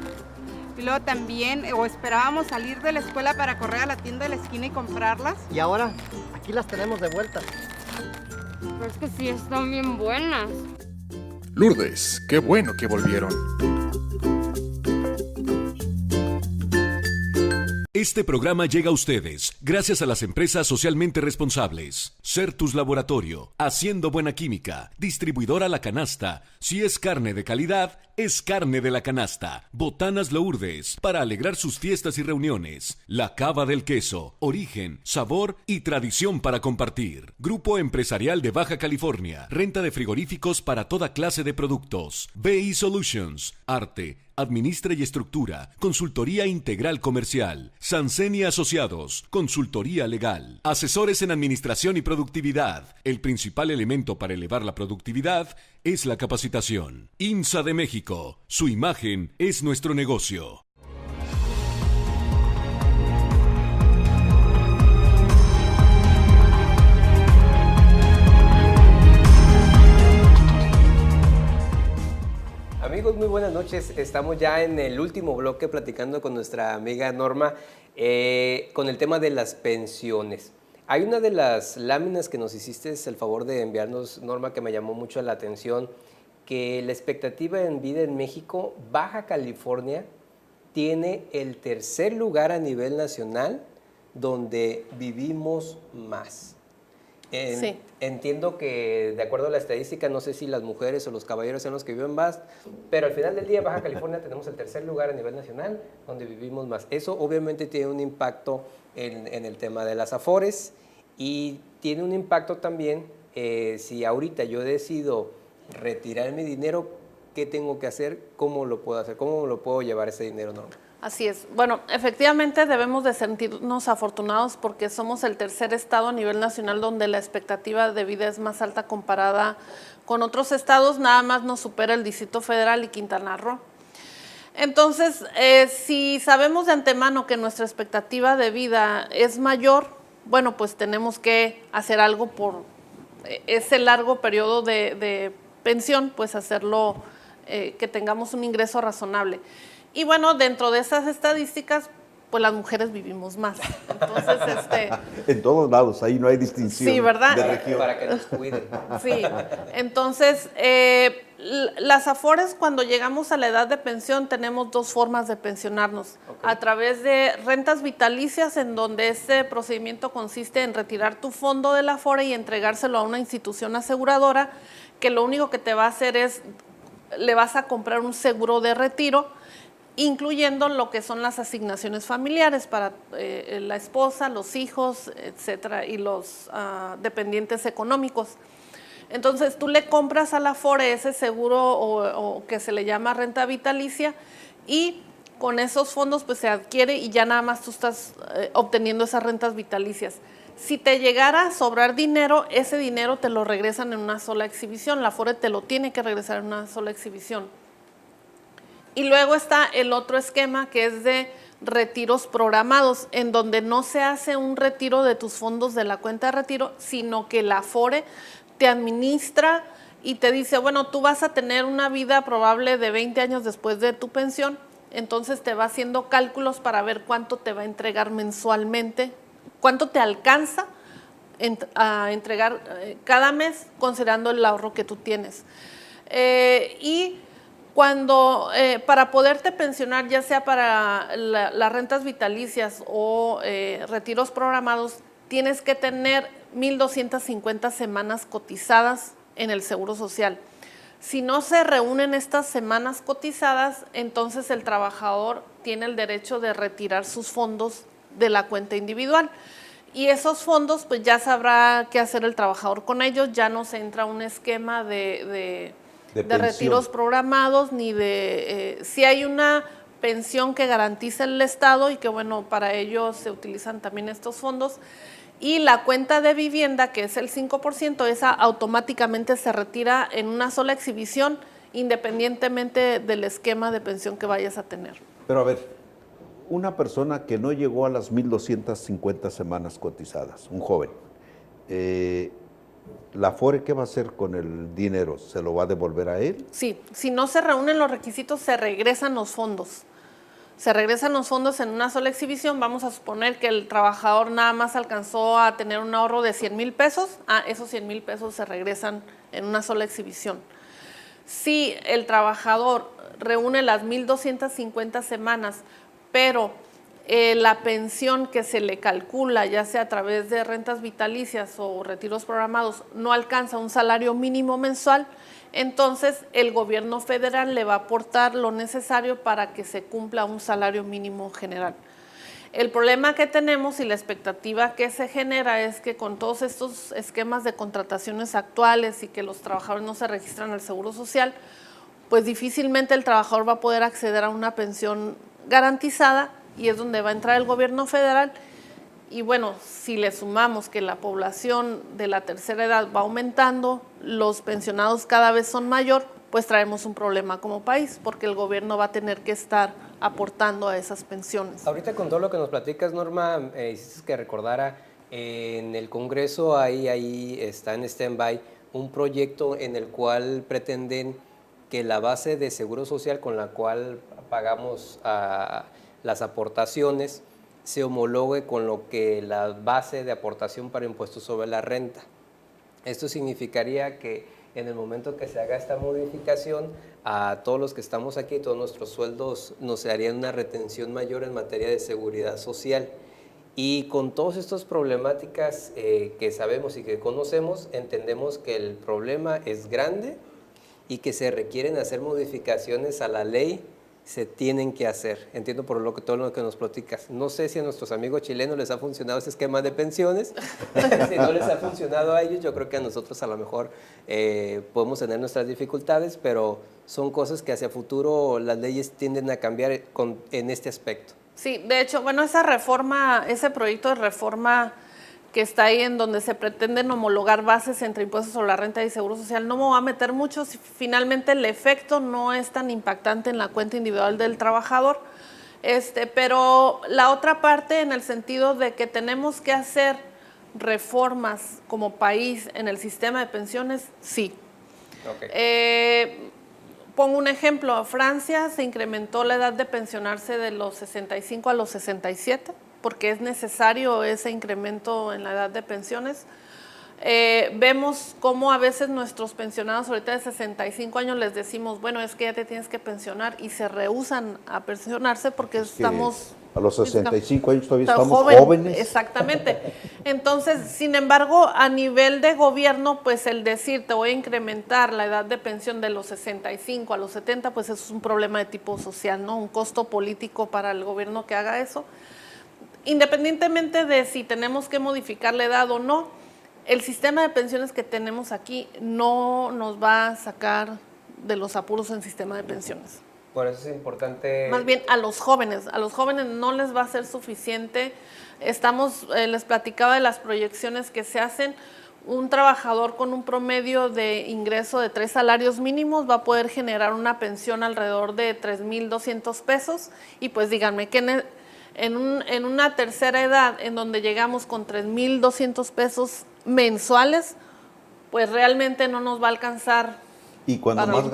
L: Y luego también, o esperábamos salir de la escuela para correr a la tienda de la esquina y comprarlas.
M: Y ahora, aquí las tenemos de vuelta.
F: Pero es que sí están bien buenas.
H: Lourdes, qué bueno que volvieron.
I: Este programa llega a ustedes gracias a las empresas socialmente responsables. Certus Laboratorio, haciendo buena química. Distribuidora La Canasta. Si es carne de calidad, es carne de La Canasta. Botanas Lourdes, para alegrar sus fiestas y reuniones. La Cava del Queso, origen, sabor y tradición para compartir. Grupo Empresarial de Baja California. Renta de frigoríficos para toda clase de productos. BI Solutions, arte, administra y estructura, consultoría integral comercial, Sanseni Asociados, consultoría legal, asesores en administración y productividad. El principal elemento para elevar la productividad es la capacitación. INSA de México, su imagen es nuestro negocio.
B: Amigos, muy buenas noches. Estamos ya en el último bloque platicando con nuestra amiga Norma con el tema de las pensiones. Hay una de las láminas que nos hiciste el favor de enviarnos, Norma, que me llamó mucho la atención, que la expectativa en vida en México, Baja California, tiene el tercer lugar a nivel nacional donde vivimos más.
C: Sí.
B: Entiendo que, de acuerdo a la estadística, no sé si las mujeres o los caballeros son los que viven más, pero al final del día, Baja California tenemos el tercer lugar a nivel nacional donde vivimos más. Eso obviamente tiene un impacto en el tema de las AFORES y tiene un impacto también si ahorita yo decido retirar mi dinero, ¿qué tengo que hacer? ¿Cómo lo puedo hacer? ¿Cómo lo puedo llevar ese dinero, Norma?
C: Así es. Bueno, efectivamente debemos de sentirnos afortunados porque somos el tercer estado a nivel nacional donde la expectativa de vida es más alta comparada con otros estados. Nada más nos supera el Distrito Federal y Quintana Roo. Entonces, si sabemos de antemano que nuestra expectativa de vida es mayor, bueno, pues tenemos que hacer algo por ese largo periodo de pensión, pues hacerlo, que tengamos un ingreso razonable. Y bueno, dentro de esas estadísticas, pues las mujeres vivimos más. Entonces,
A: en todos lados, ahí no hay distinción.
C: Sí, ¿verdad?
A: De región.
B: Para que nos cuiden.
C: Sí, entonces, las AFORES, cuando llegamos a la edad de pensión, tenemos dos formas de pensionarnos. Okay. A través de rentas vitalicias, en donde este procedimiento consiste en retirar tu fondo de la AFORE y entregárselo a una institución aseguradora, que lo único que te va a hacer es, le vas a comprar un seguro de retiro, incluyendo lo que son las asignaciones familiares para la esposa, los hijos, etcétera, y los dependientes económicos. Entonces tú le compras a la Afore ese seguro o que se le llama renta vitalicia y con esos fondos pues se adquiere y ya nada más tú estás obteniendo esas rentas vitalicias. Si te llegara a sobrar dinero, ese dinero te lo regresan en una sola exhibición, la Afore te lo tiene que regresar en una sola exhibición. Y luego está el otro esquema que es de retiros programados, en donde no se hace un retiro de tus fondos de la cuenta de retiro, sino que la Afore te administra y te dice, bueno, tú vas a tener una vida probable de 20 años después de tu pensión, entonces te va haciendo cálculos para ver cuánto te va a entregar mensualmente, cuánto te alcanza a entregar cada mes considerando el ahorro que tú tienes. Y cuando, para poderte pensionar, ya sea para las rentas vitalicias o retiros programados, tienes que tener 1,250 semanas cotizadas en el Seguro Social. Si no se reúnen estas semanas cotizadas, entonces el trabajador tiene el derecho de retirar sus fondos de la cuenta individual. Y esos fondos, pues ya sabrá qué hacer el trabajador con ellos, ya no se entra a un esquema de retiros programados, ni de si hay una pensión que garantiza el Estado y que bueno, para ello se utilizan también estos fondos. Y la cuenta de vivienda, que es el 5%, esa automáticamente se retira en una sola exhibición, independientemente del esquema de pensión que vayas a tener.
A: Pero a ver, una persona que no llegó a las 1,250 semanas cotizadas, un joven, ¿la Afore qué va a hacer con el dinero? ¿Se lo va a devolver a él?
C: Sí, si no se reúnen los requisitos, se regresan los fondos. Se regresan los fondos en una sola exhibición. Vamos a suponer que el trabajador nada más alcanzó a tener un ahorro de 100,000 pesos. Esos 100,000 pesos se regresan en una sola exhibición. Si el trabajador reúne las 1,250 semanas, pero la pensión que se le calcula, ya sea a través de rentas vitalicias o retiros programados, no alcanza un salario mínimo mensual, entonces el gobierno federal le va a aportar lo necesario para que se cumpla un salario mínimo general. El problema que tenemos y la expectativa que se genera es que con todos estos esquemas de contrataciones actuales y que los trabajadores no se registran al Seguro Social, pues difícilmente el trabajador va a poder acceder a una pensión garantizada y es donde va a entrar el gobierno federal. Y bueno, si le sumamos que la población de la tercera edad va aumentando, los pensionados cada vez son mayor, pues traemos un problema como país, porque el gobierno va a tener que estar aportando a esas pensiones.
B: Ahorita con todo lo que nos platicas, Norma, hiciste que recordara, en el Congreso ahí está en stand-by un proyecto en el cual pretenden que la base de Seguro Social con la cual pagamos las aportaciones se homologue con lo que la base de aportación para impuestos sobre la renta. Esto significaría que en el momento que se haga esta modificación, a todos los que estamos aquí, todos nuestros sueldos nos harían una retención mayor en materia de seguridad social. Y con todas estas problemáticas que sabemos y que conocemos, entendemos que el problema es grande y que se requieren hacer modificaciones a la ley, se tienen que hacer. Entiendo por todo lo que nos platicas. No sé si a nuestros amigos chilenos les ha funcionado ese esquema de pensiones. Si no les ha funcionado a ellos, yo creo que a nosotros a lo mejor podemos tener nuestras dificultades, pero son cosas que hacia futuro las leyes tienden a cambiar en este aspecto.
C: Sí, de hecho, bueno, esa reforma, ese proyecto de reforma que está ahí en donde se pretenden homologar bases entre impuestos sobre la renta y seguro social, no me voy a meter mucho, si finalmente el efecto no es tan impactante en la cuenta individual del trabajador, pero la otra parte en el sentido de que tenemos que hacer reformas como país en el sistema de pensiones, sí. Okay. Pongo un ejemplo, Francia se incrementó la edad de pensionarse de los 65 a los 67, porque es necesario ese incremento en la edad de pensiones. Vemos cómo a veces nuestros pensionados ahorita de 65 años les decimos, bueno, es que ya te tienes que pensionar y se rehúsan a pensionarse porque estamos
A: A los 65 años todavía
C: Pero
A: estamos
C: joven,
A: jóvenes.
C: Exactamente. Entonces, sin embargo, a nivel de gobierno, pues el decir te voy a incrementar la edad de pensión de los 65 a los 70, pues eso es un problema de tipo social, ¿no? Un costo político para el gobierno que haga eso. Independientemente de si tenemos que modificar la edad o no, el sistema de pensiones que tenemos aquí no nos va a sacar de los apuros en sistema de pensiones.
B: Por eso es importante.
C: Más bien a los jóvenes no les va a ser suficiente. Les platicaba de las proyecciones que se hacen. Un trabajador con un promedio de ingreso de 3 salarios mínimos va a poder generar una pensión alrededor de 3,200 pesos. Y pues díganme que en una tercera edad en donde llegamos con 3,200 pesos mensuales, pues realmente no nos va a alcanzar.
A: Y cuando más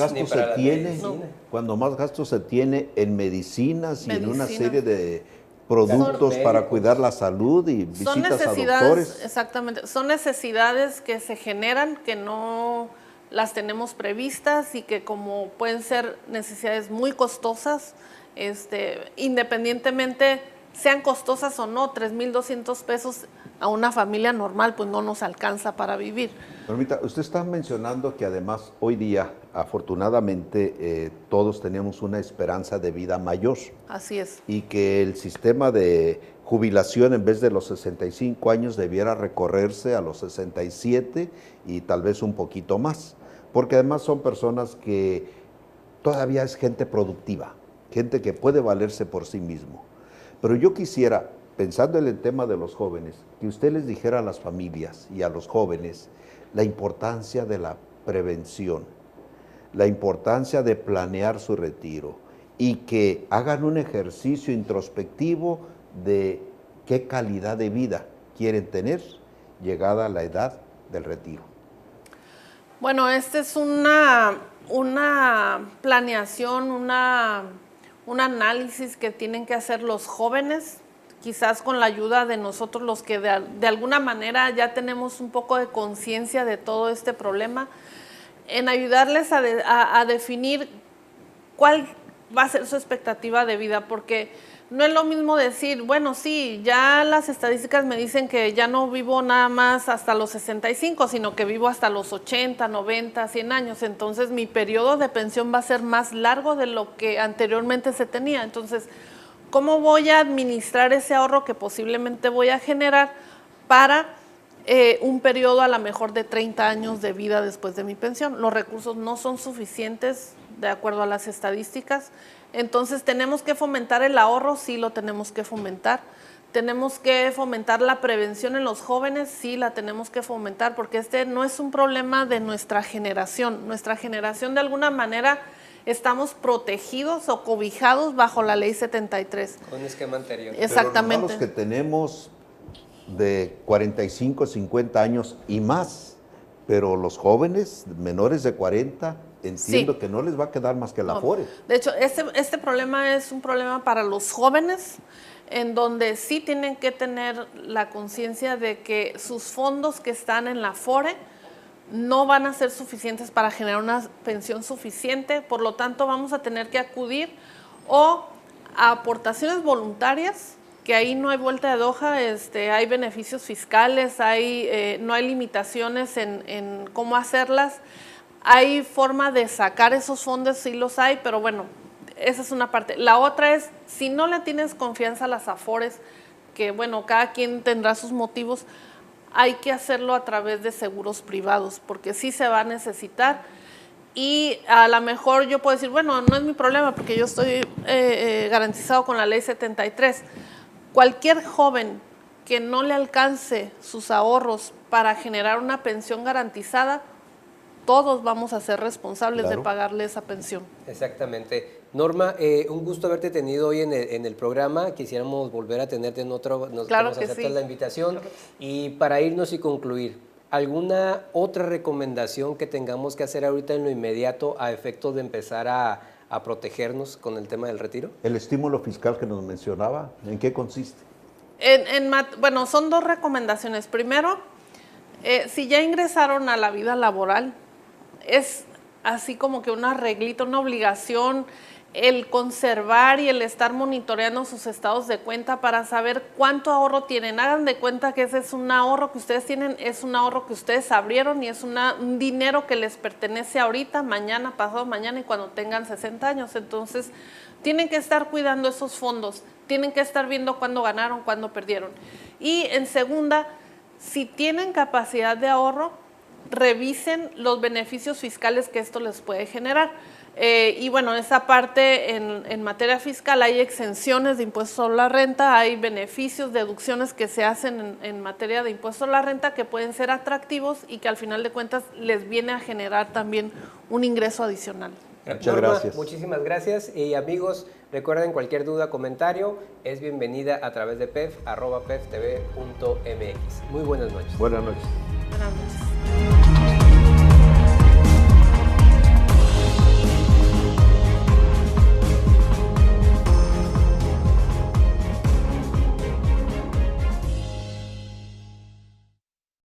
A: gastos se tiene en medicinas y en una serie de productos para cuidar la salud y visitas a doctores.
C: Exactamente, son necesidades que se generan, que no las tenemos previstas y que como pueden ser necesidades muy costosas, independientemente sean costosas o no, 3,200 pesos a una familia normal pues no nos alcanza para vivir.
A: Normita, usted está mencionando que además hoy día, afortunadamente, todos tenemos una esperanza de vida mayor.
C: Así es.
A: Y que el sistema de jubilación en vez de los 65 años debiera recorrerse a los 67 y tal vez un poquito más. Porque además son personas que todavía es gente productiva, gente que puede valerse por sí mismo. Pero yo quisiera, pensando en el tema de los jóvenes, que usted les dijera a las familias y a los jóvenes la importancia de la prevención, la importancia de planear su retiro y que hagan un ejercicio introspectivo de qué calidad de vida quieren tener llegada la edad del retiro.
C: Bueno, esta es una planeación, un análisis que tienen que hacer los jóvenes, quizás con la ayuda de nosotros los que de alguna manera ya tenemos un poco de conciencia de todo este problema, en ayudarles a definir cuál va a ser su expectativa de vida, porque no es lo mismo decir, bueno, sí, ya las estadísticas me dicen que ya no vivo nada más hasta los 65, sino que vivo hasta los 80, 90, 100 años. Entonces, mi periodo de pensión va a ser más largo de lo que anteriormente se tenía. Entonces, ¿cómo voy a administrar ese ahorro que posiblemente voy a generar para un periodo a lo mejor de 30 años de vida después de mi pensión? Los recursos no son suficientes de acuerdo a las estadísticas. Entonces, ¿tenemos que fomentar el ahorro? Sí, lo tenemos que fomentar. ¿Tenemos que fomentar la prevención en los jóvenes? Sí, la tenemos que fomentar, porque este no es un problema de nuestra generación. Nuestra generación, de alguna manera, estamos protegidos o cobijados bajo la Ley 73.
B: Un esquema anterior.
C: Exactamente.
A: Pero los que tenemos de 45, 50 años y más, pero los jóvenes menores de 40... Entiendo que no les va a quedar más que el Afore.
C: De hecho, este problema es un problema para los jóvenes, en donde sí tienen que tener la conciencia de que sus fondos que están en la Afore no van a ser suficientes para generar una pensión suficiente, por lo tanto vamos a tener que acudir o a aportaciones voluntarias, que ahí no hay vuelta de hoja, hay beneficios fiscales, no hay limitaciones en cómo hacerlas. Hay forma de sacar esos fondos, sí los hay, pero bueno, esa es una parte. La otra es, si no le tienes confianza a las Afores, que bueno, cada quien tendrá sus motivos, hay que hacerlo a través de seguros privados, porque sí se va a necesitar. Y a lo mejor yo puedo decir, bueno, no es mi problema, porque yo estoy garantizado con la Ley 73. Cualquier joven que no le alcance sus ahorros para generar una pensión garantizada, todos vamos a ser responsables de pagarle esa pensión.
B: Exactamente. Norma, un gusto haberte tenido hoy en el programa. Quisiéramos volver a tenerte en otro.
C: Claro que
B: aceptas
C: sí.
B: la invitación. Y para irnos y concluir, ¿alguna otra recomendación que tengamos que hacer ahorita en lo inmediato a efecto de empezar a protegernos con el tema del retiro?
A: El estímulo fiscal que nos mencionaba, ¿en qué consiste?
C: Bueno, son dos recomendaciones. Primero, si ya ingresaron a la vida laboral, es así como que una reglita, una obligación el conservar y el estar monitoreando sus estados de cuenta para saber cuánto ahorro tienen. Hagan de cuenta que ese es un ahorro que ustedes tienen, es un ahorro que ustedes abrieron y es un dinero que les pertenece ahorita, mañana, pasado mañana y cuando tengan 60 años. Entonces, tienen que estar cuidando esos fondos, tienen que estar viendo cuándo ganaron, cuándo perdieron. Y en segunda, si tienen capacidad de ahorro, revisen los beneficios fiscales que esto les puede generar. Y bueno, esa parte en materia fiscal hay exenciones de impuestos sobre la renta, hay beneficios, deducciones que se hacen en materia de impuestos sobre la renta que pueden ser atractivos y que al final de cuentas les viene a generar también un ingreso adicional.
A: Muchas gracias.
B: Muchísimas gracias y amigos, recuerden cualquier duda, comentario, es bienvenida a través de pef@peftv.mx. Muy buenas noches.
A: Buenas noches.
C: Buenas noches.